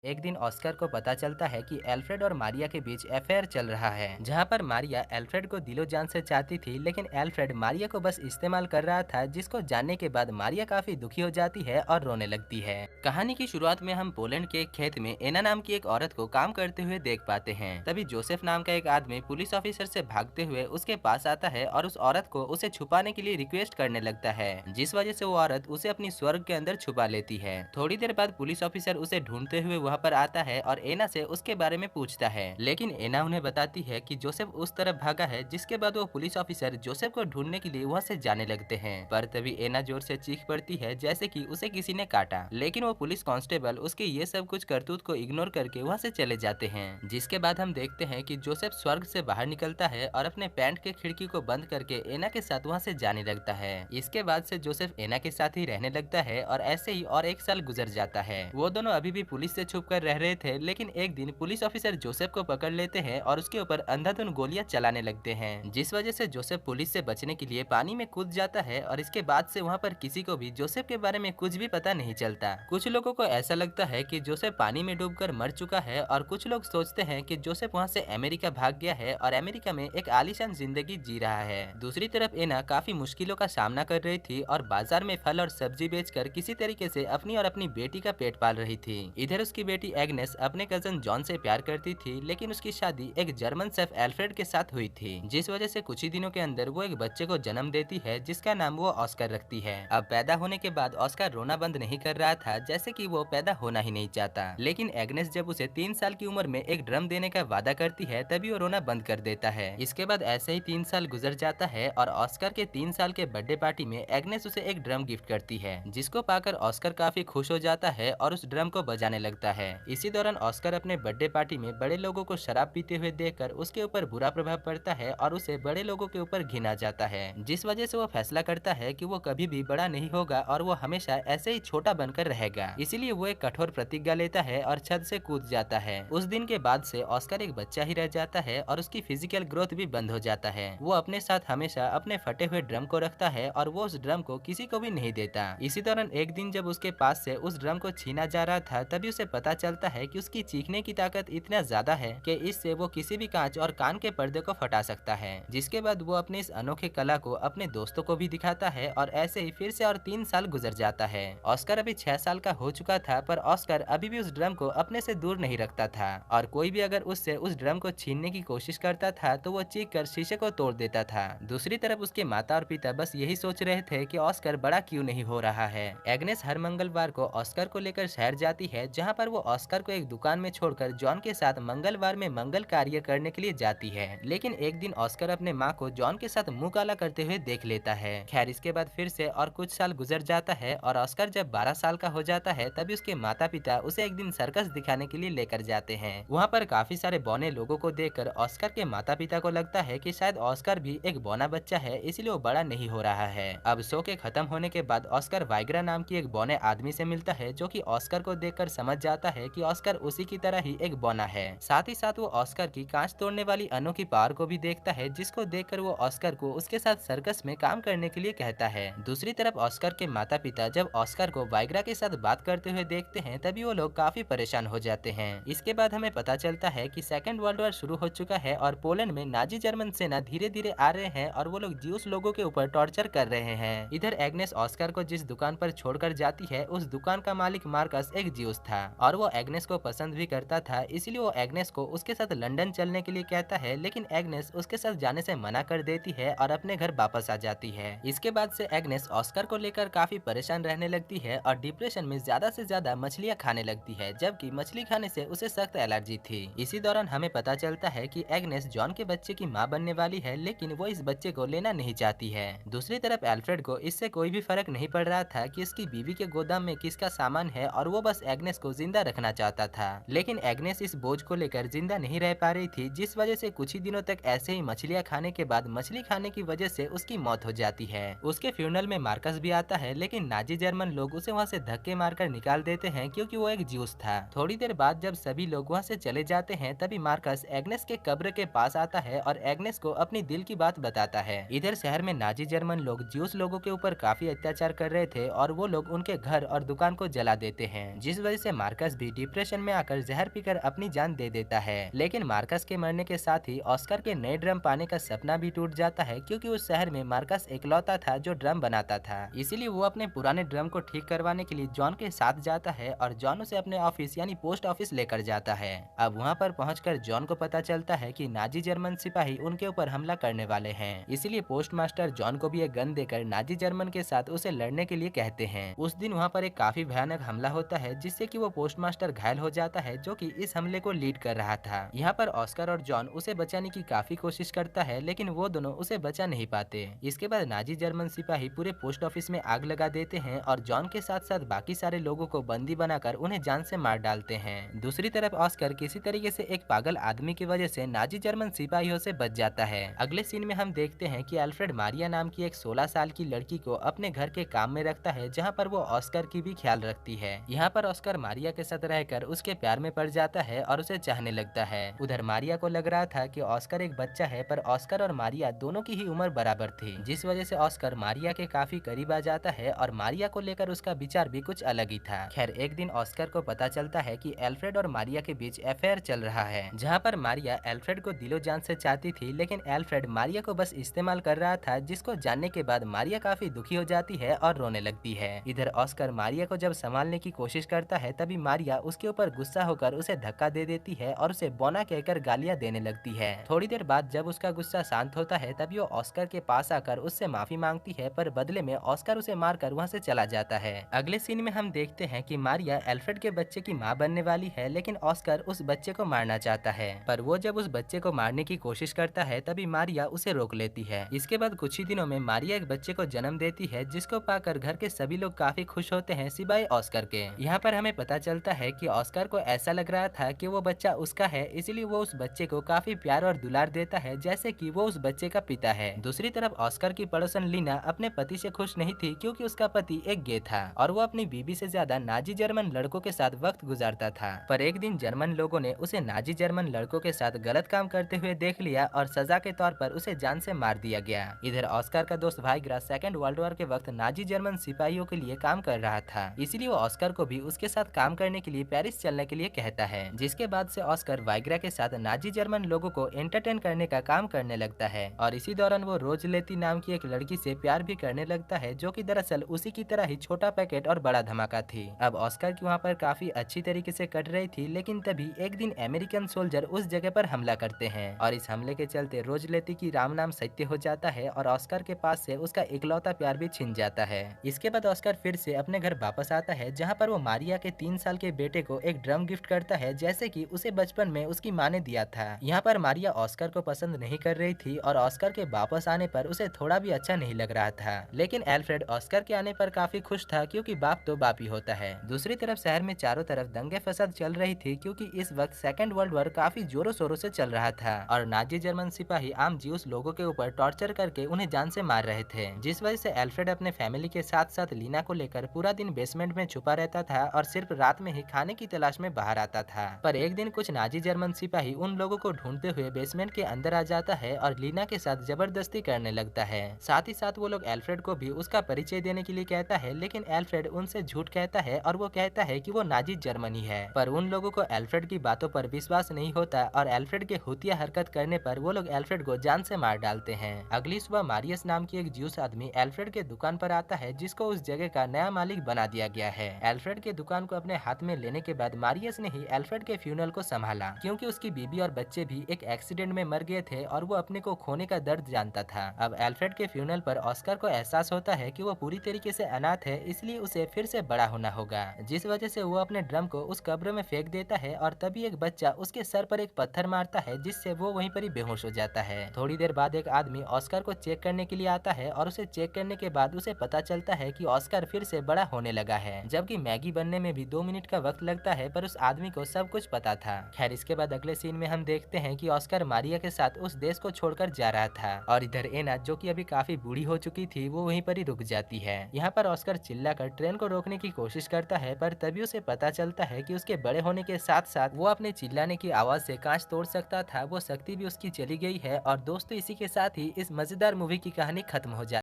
एक दिन ऑस्कर को पता चलता है कि एल्फ्रेड और मारिया के बीच अफेयर चल रहा है, जहां पर मारिया एल्फ्रेड को दिलो जान से चाहती थी, लेकिन एल्फ्रेड मारिया को बस इस्तेमाल कर रहा था, जिसको जानने के बाद मारिया काफी दुखी हो जाती है और रोने लगती है। कहानी की शुरुआत में हम पोलैंड के एक खेत में एना नाम की एक औरत को काम करते हुए देख पाते हैं। तभी जोसेफ नाम का एक आदमी पुलिस ऑफिसर से भागते हुए उसके पास आता है और उस औरत को उसे छुपाने के लिए रिक्वेस्ट करने लगता है, जिस वजह से वो औरत उसे अपनी स्वर्ग के अंदर छुपा लेती है। थोड़ी देर बाद पुलिस ऑफिसर उसे ढूंढते हुए वहाँ पर आता है और एना से उसके बारे में पूछता है, लेकिन एना उन्हें बताती है कि जोसेफ उस तरफ भागा है, जिसके बाद वो पुलिस ऑफिसर जोसेफ को ढूंढने के लिए वहाँ से जाने लगते हैं। पर तभी एना जोर से चीख पड़ती है जैसे कि उसे किसी ने काटा, लेकिन वो पुलिस कांस्टेबल उसके ये सब कुछ करतूत को इग्नोर करके वहाँ से चले जाते हैं। जिसके बाद हम देखते हैं कि जोसेफ स्वर्ग से बाहर निकलता है और अपने पैंट के खिड़की को बंद करके एना के साथ वहाँ से जाने लगता है। इसके बाद से जोसेफ एना के साथ ही रहने लगता है और ऐसे ही और एक साल गुजर जाता है। वो दोनों अभी भी पुलिस से छुप कर रह रहे थे, लेकिन एक दिन पुलिस ऑफिसर जोसेफ को पकड़ लेते हैं और उसके ऊपर अंधाधुंध गोलियां चलाने लगते हैं, जिस वजह से जोसेफ पुलिस से बचने के लिए पानी में कूद जाता है और इसके बाद से वहाँ पर किसी को भी जोसेफ के बारे में कुछ भी पता नहीं चलता। कुछ लोगों को ऐसा लगता है कि जोसेफ पानी में डूबकर मर चुका है और कुछ लोग सोचते हैं कि जोसेफ वहाँ से अमेरिका भाग गया है और अमेरिका में एक आलीशान जिंदगी जी रहा है। दूसरी तरफ एना काफी मुश्किलों का सामना कर रही थी और बाजार में फल और सब्जी बेचकर किसी तरीके से अपनी और अपनी बेटी का पेट पाल रही थी। इधर उसकी बेटी एग्नेस अपने कजन जॉन से प्यार करती थी, लेकिन उसकी शादी एक जर्मन शेफ एल्फ्रेड के साथ हुई थी, जिस वजह से कुछ ही दिनों के अंदर वो एक बच्चे को जन्म देती है, जिसका नाम वो ऑस्कर रखती है। अब पैदा होने के बाद ऑस्कर रोना बंद नहीं कर रहा था, जैसे कि वो पैदा होना ही नहीं चाहता, लेकिन एग्नेस जब उसे 3 साल की उम्र में एक ड्रम देने का वादा करती है, तभी वो रोना बंद कर देता है। इसके बाद ऐसे ही 3 साल गुजर जाता है और ऑस्कर के 3 साल के बर्थडे पार्टी में एग्नेस उसे एक ड्रम गिफ्ट करती है, जिसको पाकर ऑस्कर काफी खुश हो जाता है और उस ड्रम को बजाने लगता है। इसी दौरान ऑस्कर अपने बर्थडे पार्टी में बड़े लोगों को शराब पीते हुए देखकर उसके ऊपर बुरा प्रभाव पड़ता है और उसे बड़े लोगों के ऊपर घिन आ जाता है, जिस वजह से वो फैसला करता है कि वो कभी भी बड़ा नहीं होगा और वो हमेशा ऐसे ही छोटा बनकर रहेगा। इसीलिए वो एक कठोर प्रतिज्ञा लेता है और छत से कूद जाता है। उस दिन के बाद से ऑस्कर एक बच्चा ही रह जाता है और उसकी फिजिकल ग्रोथ भी बंद हो जाता है। वो अपने साथ हमेशा अपने फटे हुए ड्रम को रखता है और वो उस ड्रम को किसी को भी नहीं देता। इसी दौरान एक दिन जब उसके पास से उस ड्रम को छीना जा रहा था, तभी उसे पता चलता है कि उसकी चीखने की ताकत इतना ज्यादा है कि इससे वो किसी भी कांच और कान के पर्दे को फटा सकता है। जिसके बाद वो अपने इस अनोखे कला को अपने दोस्तों को भी दिखाता है और ऐसे ही फिर से और 3 साल गुजर जाता है। ऑस्कर अभी 6 साल का हो चुका था, पर ऑस्कर अभी भी उस ड्रम को अपने से दूर नहीं रखता था और कोई भी अगर उससे उस ड्रम को छीनने की कोशिश करता था तो वो चीख कर शीशे को तोड़ देता था। दूसरी तरफ उसके माता और पिता बस यही सोच रहे थे कि ऑस्कर बड़ा क्यों नहीं हो रहा है। एग्नेस हर मंगलवार को ऑस्कर को लेकर शहर जाती है, जहाँ पर वो ऑस्कर को एक दुकान में छोड़कर जॉन के साथ मंगलवार में मंगल कार्य करने के लिए जाती है। लेकिन एक दिन ऑस्कर अपने माँ को जॉन के साथ मुंह काला करते हुए देख लेता है। खैर, इसके बाद फिर से और कुछ साल गुजर जाता है और ऑस्कर जब 12 साल का हो जाता है, तभी उसके माता पिता उसे एक दिन सर्कस दिखाने के लिए लेकर जाते हैं। वहाँ पर काफी सारे बौने लोगों को देखकर ऑस्कर के माता पिता को लगता है कि शायद ऑस्कर भी एक बौना बच्चा है, इसलिए वो बड़ा नहीं हो रहा है। अब शो के खत्म होने के बाद ऑस्कर वाइग्रा नाम की एक बौने आदमी से मिलता है, जो कि ऑस्कर को देखकर समझ जाता है कि ऑस्कर उसी की तरह ही एक बौना है। साथ ही साथ वो ऑस्कर की कांच तोड़ने वाली अनोखी पावर को भी देखता है, जिसको देखकर वो ऑस्कर को उसके साथ सर्कस में काम करने के लिए कहता है। दूसरी तरफ ऑस्कर के माता पिता जब ऑस्कर को वाइग्रा के साथ बात करते हुए देखते हैं, तभी वो लोग काफी परेशान हो जाते हैं। इसके बाद हमें पता चलता है कि सेकेंड वर्ल्ड वॉर शुरू हो चुका है और पोलैंड में नाजी जर्मन सेना धीरे धीरे आ रहे हैं और वो लोग ज्यूस लोगों के ऊपर टॉर्चर कर रहे हैं। इधर एग्नेस ऑस्कर को जिस दुकान पर छोड़कर जाती है, उस दुकान का मालिक मार्कस एक ज्यूस था और वो एग्नेस को पसंद भी करता था, इसलिए वो एग्नेस को उसके साथ लंदन चलने के लिए कहता है, लेकिन एग्नेस उसके साथ जाने से मना कर देती है और अपने घर वापस आ जाती है। इसके बाद से एग्नेस ऑस्कर को लेकर काफी परेशान रहने लगती है और डिप्रेशन में ज्यादा से ज्यादा मछलियां खाने लगती है, जबकि मछली खाने से उसे सख्त एलर्जी थी। इसी दौरान हमें पता चलता है कि एग्नेस जॉन के बच्चे की मां बनने वाली है, लेकिन वो इस बच्चे को लेना नहीं चाहती है। दूसरी तरफ एल्फ्रेड को इससे कोई भी फर्क नहीं पड़ रहा था कि उसकी बीवी के गोदाम में किसका सामान है और वो बस एग्नेस को जिंदा रखना चाहता था। लेकिन एग्नेस इस बोझ को लेकर जिंदा नहीं रह पा रही थी, जिस वजह से कुछ ही दिनों तक ऐसे ही मछलियां खाने के बाद मछली खाने की वजह से उसकी मौत हो जाती है। उसके फ्यूनरल में मार्कस भी आता है, लेकिन नाजी जर्मन लोग उसे वहाँ से धक्के मारकर निकाल देते हैं, क्योंकि वो एक ज्यूस था। थोड़ी देर बाद जब सभी लोग वहाँ से चले जाते हैं, तभी मार्कस एग्नेस के कब्र के पास आता है और एग्नेस को अपनी दिल की बात बताता है। इधर शहर में नाजी जर्मन लोग ज्यूस लोगों के ऊपर काफी अत्याचार कर रहे थे और वो लोग उनके घर और दुकान को जला देते हैं, जिस वजह से मार्कस मार्कस भी डिप्रेशन में आकर जहर पीकर अपनी जान दे देता है। लेकिन मार्कस के मरने के साथ ही ऑस्कर के नए ड्रम पाने का सपना भी टूट जाता है, क्योंकि उस शहर में मार्कस इकलौता था जो ड्रम बनाता था। इसीलिए वो अपने पुराने ड्रम को ठीक करवाने के लिए जॉन के साथ जाता है और जॉन उसे अपने ऑफिस यानी पोस्ट ऑफिस लेकर जाता है। अब वहाँ पर पहुंचकर जॉन को पता चलता है कि नाजी जर्मन सिपाही उनके ऊपर हमला करने वाले हैं। इसीलिए पोस्ट मास्टर जॉन को भी एक गन देकर नाजी जर्मन के साथ उसे लड़ने के लिए कहते हैं। उस दिन वहाँ पर एक काफी भयानक हमला होता है, जिससे कि वो पोस्ट मास्टर घायल हो जाता है, जो कि इस हमले को लीड कर रहा था। यहाँ पर ऑस्कर और जॉन उसे बचाने की काफी कोशिश करता है, लेकिन वो दोनों उसे बचा नहीं पाते। इसके बाद नाजी जर्मन सिपाही पूरे पोस्ट ऑफिस में आग लगा देते हैं और जॉन के साथ साथ बाकी सारे लोगों को बंदी बनाकर उन्हें जान से मार डालते हैं। दूसरी तरफ ऑस्कर किसी तरीके से एक पागल आदमी की वजह से नाजी जर्मन सिपाहियों से बच जाता है। अगले सीन में हम देखते हैं कि अल्फ्रेड मारिया नाम की एक 16 साल की लड़की को अपने घर के काम में रखता है, जहाँ पर वो ऑस्कर की भी ख्याल रखती है। यहाँ पर ऑस्कर मारिया के साथ रहकर उसके प्यार में पड़ जाता है और उसे चाहने लगता है। उधर मारिया को लग रहा था कि ऑस्कर एक बच्चा है, पर ऑस्कर और मारिया दोनों की ही उम्र बराबर थी, जिस वजह से ऑस्कर मारिया के काफी करीब आ जाता है और मारिया को लेकर उसका विचार भी कुछ अलग ही था। खैर, एक दिन ऑस्कर को पता चलता है कि एल्फ्रेड और मारिया के बीच अफेयर चल रहा है, जहाँ पर मारिया एल्फ्रेड को दिलो जान से चाहती थी, लेकिन एल्फ्रेड मारिया को बस इस्तेमाल कर रहा था, जिसको जानने के बाद मारिया काफी दुखी हो जाती है और रोने लगती है। इधर ऑस्कर मारिया को जब संभालने की कोशिश करता है, तभी मारिया उसके ऊपर गुस्सा होकर उसे धक्का दे देती है और उसे बोना कहकर गालियां देने लगती है। थोड़ी देर बाद जब उसका गुस्सा शांत होता है, तभी वो ऑस्कर के पास आकर उससे माफी मांगती है, पर बदले में ऑस्कर उसे मारकर वहाँ से चला जाता है। अगले सीन में हम देखते हैं कि मारिया एल्फ्रेड के बच्चे की माँ बनने वाली है, लेकिन ऑस्कर उस बच्चे को मारना चाहता है। पर वो जब उस बच्चे को मारने की कोशिश करता है, तभी मारिया उसे रोक लेती है। इसके बाद कुछ ही दिनों में मारिया एक बच्चे को जन्म देती है, जिसको पाकर घर के सभी लोग काफी खुश होते हैं, सिवाय ऑस्कर के। यहाँ पर हमें पता चलता है कि ऑस्कर को ऐसा लग रहा था कि वो बच्चा उसका है, इसलिए वो उस बच्चे को काफी प्यार और दुलार देता है, जैसे कि वो उस बच्चे का पिता है। दूसरी तरफ ऑस्कर की पड़ोसन लीना अपने पति से खुश नहीं थी, क्योंकि उसका पति एक गे था और वो अपनी बीबी से ज्यादा नाजी जर्मन लड़कों के साथ वक्त गुजारता था। पर एक दिन जर्मन लोगों ने उसे नाजी जर्मन लड़कों के साथ गलत काम करते हुए देख लिया और सजा के तौर पर उसे जान से मार दिया गया। इधर ऑस्कर का दोस्त वाइग्रा सेकेंड वर्ल्ड वॉर के वक्त नाजी जर्मन सिपाहियों के लिए काम कर रहा था, इसीलिए वो ऑस्कर को भी उसके साथ काम करने के लिए पेरिस चलने के लिए कहता है, जिसके बाद से ऑस्कर वाइग्रा के साथ नाजी जर्मन लोगों को एंटरटेन करने का काम करने लगता है और इसी दौरान वो रोज लेती नाम की एक लड़की से प्यार भी करने लगता है, जो कि दरअसल उसी की तरह ही छोटा पैकेट और बड़ा धमाका थी। अब ऑस्कर की वहाँ पर काफी अच्छी तरीके से कट रही थी, लेकिन तभी एक दिन अमेरिकन सोल्जर उस जगह पर हमला करते हैं और इस हमले के चलते रोजलेती की राम नाम सत्य हो जाता है और ऑस्कर के पास से उसका इकलौता प्यार भी छिन जाता है। इसके बाद ऑस्कर फिर से अपने घर वापस आता है, जहाँ पर वो मारिया के 3 साल के बेटे को एक ड्रम गिफ्ट करता है, जैसे कि उसे बचपन में उसकी माँ ने दिया था। यहाँ पर मारिया ऑस्कर को पसंद नहीं कर रही थी और ऑस्कर के वापस आने पर उसे थोड़ा भी अच्छा नहीं लग रहा था, लेकिन एल्फ्रेड ऑस्कर के आने पर काफी खुश था, क्योंकि बाप तो बाप ही होता है। दूसरी तरफ शहर में चारों तरफ दंगे फसाद चल रही थी, क्योंकि इस वक्त सेकेंड वर्ल्ड वॉर काफी जोरों शोरों से चल रहा था और नाजी जर्मन सिपाही आम ज्यूस लोगों के ऊपर टॉर्चर करके उन्हें जान से मार रहे थे, जिस वजह से एल्फ्रेड अपने फैमिली के साथ साथ लीना को लेकर पूरा दिन बेसमेंट में छुपा रहता था और सिर्फ रात में ही खाने की तलाश में बाहर आता था। पर एक दिन कुछ नाजी जर्मन सिपाही उन लोगों को ढूंढते हुए बेसमेंट के अंदर आ जाता है और लीना के साथ जबरदस्ती करने लगता है। साथ ही साथ वो लोग एल्फ्रेड को भी उसका परिचय देने के लिए कहता है, लेकिन एल्फ्रेड उनसे झूठ कहता है और वो कहता है कि वो नाजी जर्मनी है। पर उन लोगों को एल्फ्रेड की बातों पर विश्वास नहीं होता और एल्फ्रेड के हुतिया हरकत करने पर वो लोग एल्फ्रेड को जान से मार डालते हैं। अगली सुबह मारियस नाम की एक ज्यूस आदमी एल्फ्रेड के दुकान पर आता है, जिसको उस जगह का नया मालिक बना दिया गया है। एल्फ्रेड के दुकान को अपने हाथ में लेने के बाद मारियस ने ही एल्फ्रेड के फ्यूनरल को संभाला, क्योंकि उसकी बीबी और बच्चे भी एक एक्सीडेंट में मर गए थे और वो अपने को खोने का दर्द जानता था। अब एल्फ्रेड के फ्यूनरल पर ऑस्कर को एहसास होता है कि वो पूरी तरीके से अनाथ है, इसलिए उसे फिर से बड़ा होना होगा, जिस वजह से वो अपने ड्रम को उस कब्र में फेंक देता है और तभी एक बच्चा उसके सर पर एक पत्थर मारता है, जिससे वो वहीं पर ही बेहोश हो जाता है। थोड़ी देर बाद एक आदमी ऑस्कर को चेक करने के लिए आता है और उसे चेक करने के बाद उसे पता चलता है कि ऑस्कर फिर से बड़ा होने लगा है, जबकि मैगी बनने में भी 2 मिनट का वक्त लगता है, पर उस आदमी को सब कुछ पता था। खैर, इसके बाद अगले सीन में हम देखते हैं कि ऑस्कर मारिया के साथ उस देश को छोड़कर जा रहा था और इधर एना, जो कि अभी काफी बूढ़ी हो चुकी थी, वो वहीं पर ही रुक जाती है। यहाँ पर ऑस्कर चिल्लाकर ट्रेन को रोकने की कोशिश करता है, पर तभी उसे पता चलता है कि उसके बड़े होने के साथ साथ वो अपने चिल्लाने की आवाज से कांच तोड़ सकता था, वो शक्ति भी उसकी चली गई है। और दोस्तों, इसी के साथ ही इस मजेदार मूवी की कहानी खत्म हो जाती है।